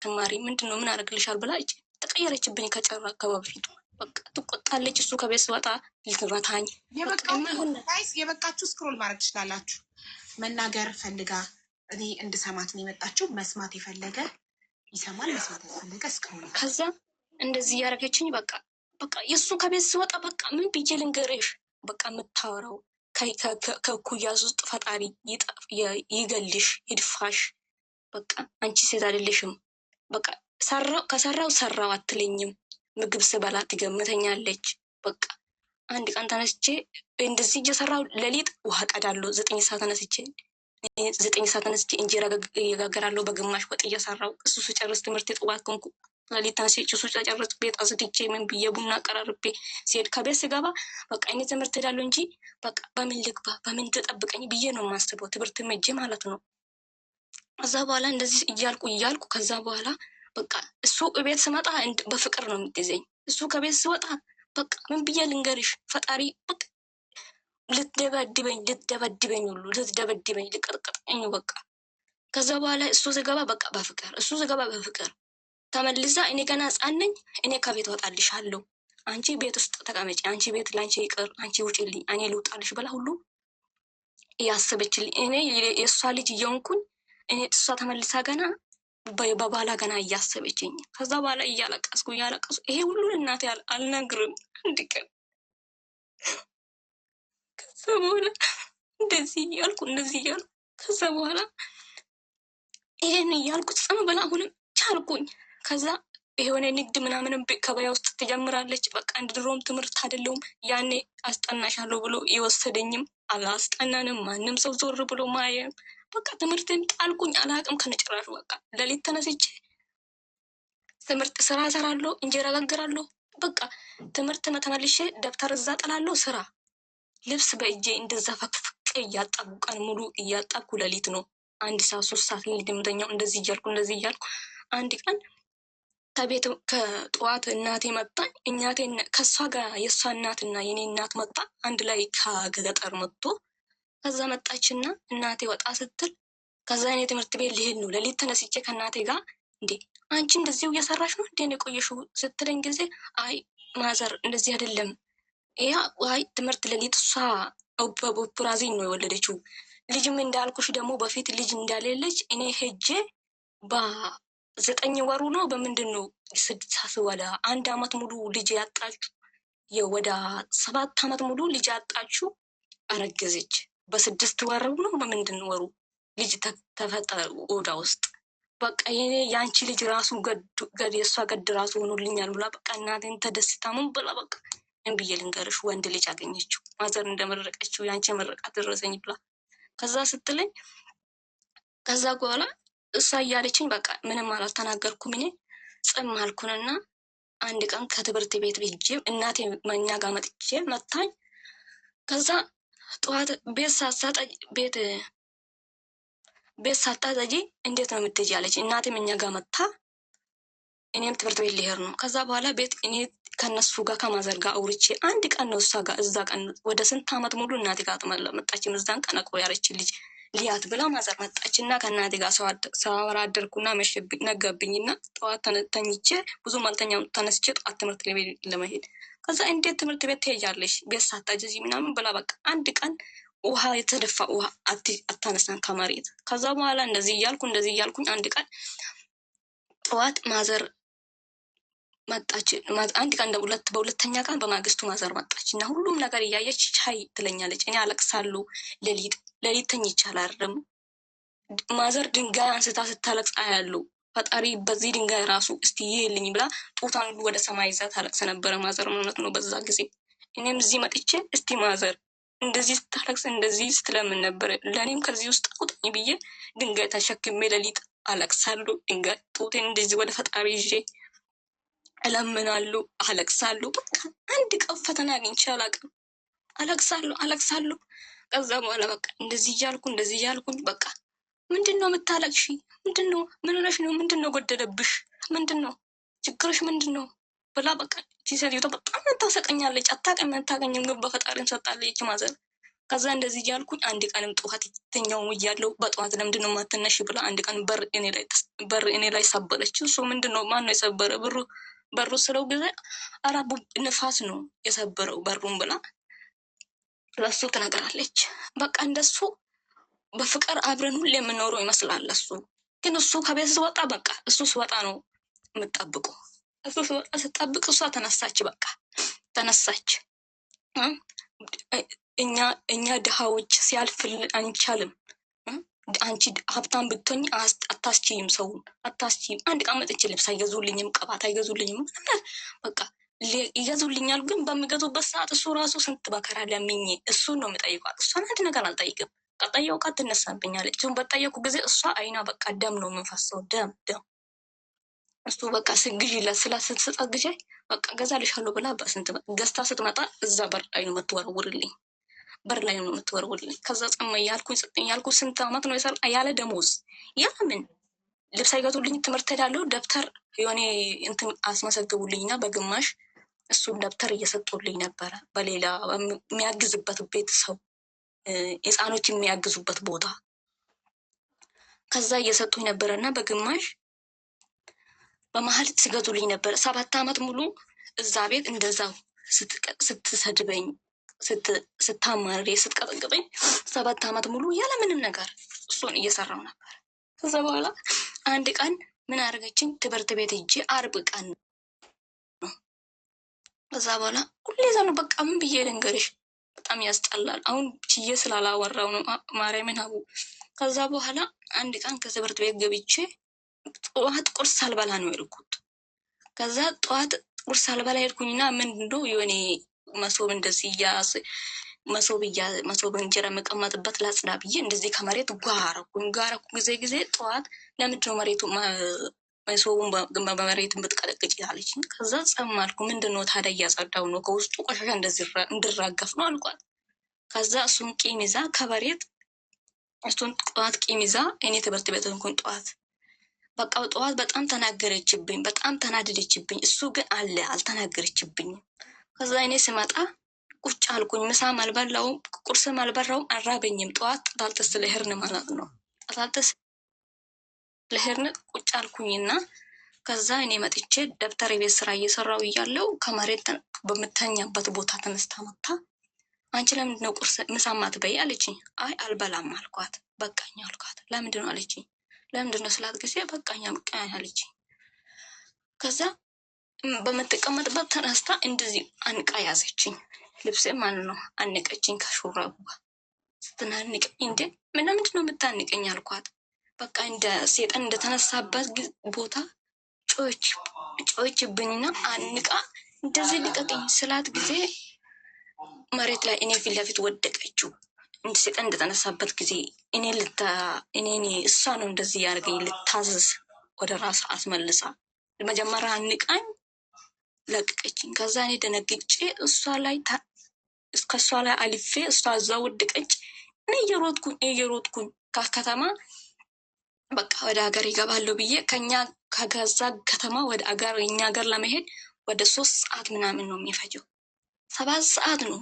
አትማሪ ምንድነው ምን አደርግልሻል ብላ ተቀየረችብኝ ከጨራ ከበፊቱ በቃ ትቆጣለች። እሱ ከቤት ስወጣ ልትመታኝ። የበቃችሁ ስክሮል ማድረግ ትችላላችሁ። መናገር ፈልጋ እኔ እንድሰማት ነው የመጣችው። መስማት የፈለገ ይሰማል፣ መስማት ያልፈለገ ስክሮል። ከዛ እንደዚህ እያደረገችኝ በቃ የእሱ ከቤት ስወጣ በቃ ምን ብዬ ልንገርሽ? በቃ የምታወራው ከኩያዝ ውስጥ ፈጣሪ ይገልሽ ይድፋሽ። በቃ አንቺ ሴት አይደለሽም። በቃ ከሰራው አትለኝም። ምግብ ስበላ ትገምተኛለች። በቃ አንድ ቀን ተነስቼ እንደዚህ እየሰራው ሌሊት ውሃ ቀዳለሁ። 9 ሰዓት ተነስቼ እንጀራ እየጋገራለሁ። በግማሽ ወጥ እየሰራው እሱ ስጨርስ ትምህርት የጠዋት ኮንኩ ሌሊት ተነስቼ እሱ ስጨርስ ቤት አስድቼ ምን ብዬ ቡና ቀራርቤ ሲሄድ ከቤት ስገባ በቃ እኔ ትምህርት ሄዳለሁ እንጂ በቃ በምን ልግባ በምን ትጠብቀኝ ብዬ ነው የማስበው። ትምህርት መጄ ማለት ነው። ከዛ በኋላ እንደዚህ እያልኩ ከዛ በኋላ በቃ እሱ ቤት ስመጣ በፍቅር ነው የምትይዘኝ። እሱ ከቤት ስወጣ በቃ ምን ብዬ ልንገርሽ? ፈጣሪ በቃ ልትደበድበኝ ሁሉ ልትደበድበኝ ልቀጥቀጠኝ በቃ። ከዛ በኋላ እሱ ስገባ በቃ በፍቅር ተመልሳ እኔ ገና ሕፃን ነኝ። እኔ ከቤት ወጣልሻለሁ፣ አንቺ ቤት ውስጥ ተቀመጪ፣ አንቺ ቤት ላንቺ ይቅር፣ አንቺ ውጪልኝ፣ እኔ ልውጣልሽ ብላ ሁሉ እያሰበችልኝ እኔ የእሷ ልጅ እየሆንኩኝ እኔ እሷ ተመልሳ ገና በባላ ገና እያሰበችኝ። ከዛ በኋላ እያለቀስኩ ይሄ ሁሉ እናቴ አልነግርም አንድ ቀን። ከዛ በኋላ እንደዚህ እያልኩ ከዛ በኋላ ይሄን እያልኩ ጽም ብላ አሁንም ቻልኩኝ። ከዛ የሆነ ንግድ ምናምንም ከበያ ውስጥ ትጀምራለች። በቃ እንደ ድሮም ትምህርት አይደለውም። ያኔ አስጠናሻለሁ ብሎ የወሰደኝም አላስጠናንም። ማንም ሰው ዞር ብሎ ማየም በቃ ትምህርትን ጣልኩኝ። አላቅም ከነጭራሹ በቃ ሌሊት ተነስቼ ትምህርት ስራ እሰራለሁ፣ እንጀራ ጋግራለሁ። በቃ ትምህርት ተመልሼ ደብተር እዛ ጥላለሁ። ስራ ልብስ በእጄ እንደዛ ፈቅፍቅ እያጠብኩ ቀን ሙሉ እያጠብኩ ሌሊት ነው 1 ሰዓት 3 ሰዓት ልድምተኛው እንደዚህ እያልኩ አንድ ቀን ከጠዋት እናቴ መጣኝ። ከእሷ ጋር የእሷ እናትና የኔ እናት መጣ አንድ ላይ ከገጠር መጥቶ ከዛ መጣችና እናቴ ወጣ ስትል ከዛ እኔ ትምህርት ቤት ልሄድ ነው ሌሊት ተነስቼ ከእናቴ ጋር እንዴ አንቺ እንደዚሁ እየሰራሽ ነው እንዴ የቆየሽው ስትለኝ ጊዜ አይ ማዘር እንደዚህ አይደለም አይ ትምህርት ሌሊት እሷ በብራዚል ነው የወለደችው። ልጅም እንዳልኩሽ ደግሞ በፊት ልጅ እንዳሌለች እኔ ሄጄ በ9 ወሩ ነው በምንድን ነው ወደ 1 አመት ሙሉ ልጅ ያጣችሁ ወደ 7 አመት ሙሉ ልጅ ያጣችሁ አረገዘች። በ6 ወሩ ነው በምንድን ወሩ ልጅ ተፈጠረ ወዳ ውስጥ። በቃ ያንቺ ልጅ ራሱ የእሷ ገድ ራሱ ሆኖልኛል ብላ በቃ እናቴን ተደስታ ምን ብላ በቃ እንብዬ ልንገርሽ ወንድ ልጅ አገኘችው ማዘር እንደመረቀችው ያንቺ መረቃት ደረሰኝ ብላ ከዛ ስትለኝ ከዛ በኋላ እሷ እያለችኝ በቃ ምንም አልተናገርኩም። እኔ ጽም አልኩንና አንድ ቀን ከትምህርት ቤት ሄጄ እናቴ መኛ ጋር መጥቼ መታኝ። ከዛ ጠዋት ቤት ሳታጠጂ እንዴት ነው የምትሄጂ አለች። እናቴ መኛ ጋር መታ እኔም ትምህርት ቤት ሊሄድ ነው። ከዛ በኋላ ቤት እኔ ከነሱ ጋር ከማዘር ጋር አውርቼ አንድ ቀን ነው እሷ ጋር እዛ ቀን ወደ ስንት አመት ሙሉ እናቴ ጋር መጣችም። እዛን ቀን አቆ ያረች ልጅ ሊያት ብላ ማዘር መጣችና ከእናቴ ጋር ሰዋራ አደርኩና መሸብኝ ነገብኝና ጠዋት ተኝቼ ብዙም አልተኛም። ተነስቼ ጠዋት ትምህርት ቤት ለመሄድ ከዛ እንዴት ትምህርት ቤት ትሄጃለሽ ቤት ሳታጅዚ ምናምን ብላ በቃ አንድ ቀን ውሃ የተደፋ ውሃ አታነሳን ከመሬት። ከዛ በኋላ እንደዚህ እያልኩኝ አንድ ቀን ጠዋት ማዘር መጣች። አንድ ቀን በሁለተኛ ቀን በማግስቱ ማዘር መጣች እና ሁሉም ነገር እያየች ቻይ ትለኛለች። እኔ አለቅሳለሁ። ሌሊት ተኝቼ አላድርም። ማዘር ድንጋይ አንስታ ስታለቅስ አያለሁ። ፈጣሪ በዚህ ድንጋይ ራሱ እስቲ ይሄልኝ ብላ ጡቷን ሁሉ ወደ ሰማይ ይዛ ታለቅስ ነበረ ማዘር ማለት ነው በዛ ጊዜ። እኔም እዚህ መጥቼ እስቲ ማዘር እንደዚህ ስታለቅስ እንደዚህ ስትለምን ነበር ለእኔም ከዚህ ውስጥ አውጣኝ ብዬ ድንጋይ ተሸክሜ ሌሊት አለቅሳለሁ። ድንጋይ ጡቴን እንደዚህ ወደ ፈጣሪ ይዤ እለምናለሁ፣ አለቅሳለሁ። በቃ አንድ ቀን ፈተና አግኝቼ አላውቅም። አለቅሳለሁ። ከዛ በኋላ በቃ እንደዚህ እያልኩኝ በቃ ምንድነው የምታለቅሺ? ምንድነው? ምን ሆነሽ ነው? ምንድነው ጎደለብሽ? ምንድነው ችግርሽ? ምንድነው ብላ በቃ ሴትዮዋ በጣም ታሰቀኛለች። አታውቅም፣ አታገኝም፣ ግን በፈጣሪም ሰጣለች ማዘር። ከዛ እንደዚህ እያልኩኝ አንድ ቀንም ጠዋት ተኛው እያለሁ በጠዋት ለምንድን ነው የማትነሺ ብላ አንድ ቀን በር እኔ ላይ ሰበረች። እሱ ምንድን ነው ማን ነው የሰበረ በሩ ስለው ጊዜ ኧረ ንፋስ ነው የሰበረው በሩን ብላ ለሱ ትነግራለች። በቃ እንደሱ በፍቅር አብረን ሁሌ የምኖረው ይመስላል እሱ። ግን እሱ ከቤት ስወጣ በቃ እሱ ስወጣ ነው የምጠብቁ። እሱ ስወጣ ስጠብቅ እሷ ተነሳች፣ በቃ ተነሳች። እኛ ድሃዎች ሲያልፍልን አንቻልም። አንቺ ሀብታም ብትሆኝ አታስችይም፣ ሰውን አታስችይም። አንድ ቀን መጥቼ ልብስ አይገዙልኝም፣ ቅባት አይገዙልኝም። በቃ ይገዙልኛል፣ ግን በሚገዙበት ሰዓት እሱ ራሱ ስንት መከራ ለምኜ እሱን ነው የምጠይቋት። እሷን አንድ ነገር አልጠይቅም። ከጠየኳት ትነሳብኛለች። እሱን በጠየቁ ጊዜ እሷ አይና በቃ ደም ነው የምንፈሰው፣ ደም። እሱ በቃ ስግዢለት ስላ ስትሰጠግዣ በቃ ገዛልሻለሁ ብላ በስንት ገዝታ ስትመጣ እዛ በር ላይ ነው የምትወረውርልኝ፣ በር ላይ ነው የምትወረውርልኝ። ከዛ ጸማ ያልኩ ስንት አመት ነው የሰራ ያለ ደሞዝ ያምን ልብስ አይገዙልኝ። ትምህርት ሄዳለሁ ደብተር የሆነ እንትን አስመሰግቡልኝና በግማሽ እሱን ደብተር እየሰጡልኝ ነበረ። በሌላ የሚያግዝበት ቤት ሰው ህፃኖች የሚያግዙበት ቦታ ከዛ እየሰጡኝ ነበረ እና በግማሽ በመሀል ሲገዙልኝ ነበረ። 7 አመት ሙሉ እዛ ቤት እንደዛው ስትሰድበኝ፣ ስታማርሬ፣ ስትቀጠቅጠኝ 7 አመት ሙሉ ያለምንም ነገር እሱን እየሰራው ነበር። ከዛ በኋላ አንድ ቀን ምን አደረገችኝ? ትምህርት ቤት ሄጄ አርብ ቀን ነው። ከዛ በኋላ ሁሌ እዛ ነው። በቃ ምን ብዬ ልንገርሽ፣ በጣም ያስጠላል። አሁን ችዬ ስላላወራው ነው ማርያምን አቡ። ከዛ በኋላ አንድ ቀን ከትምህርት ቤት ገብቼ ጠዋት ቁርስ ሳልበላ ነው የሄድኩት። ከዛ ጠዋት ቁርስ ሳልበላ ሄድኩኝና ምንድነው የሆነ መሶብ እንደዚህ መሶብ እንጀራ መቀመጥበት ላጽዳ ብዬ እንደዚህ ከመሬት ጓረኩኝ ጊዜ ጠዋት ለምንድነው መሬቱ መሶቡን በመሬት ብትቀጠቅጭ ያለች። ከዛ ጸማልኩ። ምንድነው ታዲያ እያጸዳው ነው፣ ከውስጡ ቆሻሻ እንደዚህ እንድራገፍ ነው አልኳት። ከዛ እሱን ቂም ይዛ ከመሬት እሱን ጠዋት ቂም ይዛ እኔ ትምህርት ቤት እንኩን ጠዋት በቃ ጠዋት በጣም ተናገረችብኝ፣ በጣም ተናደደችብኝ። እሱ ግን አልተናገረችብኝም። ከዛ እኔ ስመጣ ቁጭ አልኩኝ። ምሳም አልበላውም፣ ቁርስም አልበላውም፣ አራበኝም። ጠዋት ጣልተስ ለሄርን ማለት ነው። ጣልተስ ለሄርን ቁጭ አልኩኝና ከዛ እኔ መጥቼ ደብተር ቤት ስራ እየሰራው እያለው ከመሬት በምተኛበት ቦታ ተነስታ መጣ። አንቺ ለምንድን ነው ቁርስ ምሳም አትበይ አለችኝ። አይ አልበላም አልኳት። በቃኝ አልኳት። ለምንድን ነው አለችኝ። ለምንድን ነው ስላት ጊዜ በቃኛ ምቃኝ አለችኝ። ከዛ በምትቀመጥበት ተነስታ እንደዚህ አንቃ ያዘችኝ። ልብሴ ማለት ነው አነቀችኝ ከሹራቡ ጋር ስትናንቀኝ፣ እንዴ ምንድን ነው የምታንቀኝ አልኳት። በቃ እንደ ሴጠን እንደተነሳበት ቦታ ጮችብኝና አንቃ እንደዚህ ልቀቅኝ ስላት ጊዜ መሬት ላይ እኔ ፊት ለፊት ወደቀችው። እንደ ሴጠን እንደተነሳበት ጊዜ እኔ እሷ ነው እንደዚህ ያደርገኝ ልታዘዝ ወደ ራስ አስመልሳ መጀመሪያ አንቃኝ ለቀቀችኝ። ከዛ እኔ ደነግጬ ከእሷ ላይ አልፌ እሷ እዛ ወደቀች። እኔ እየሮጥኩኝ ከከተማ በቃ ወደ ሀገር ይገባለሁ ብዬ ከገዛ ከተማ ወደ እኛ ሀገር ለመሄድ ወደ 3 ሰዓት ምናምን ነው የሚፈጀው። 7 ሰዓት ነው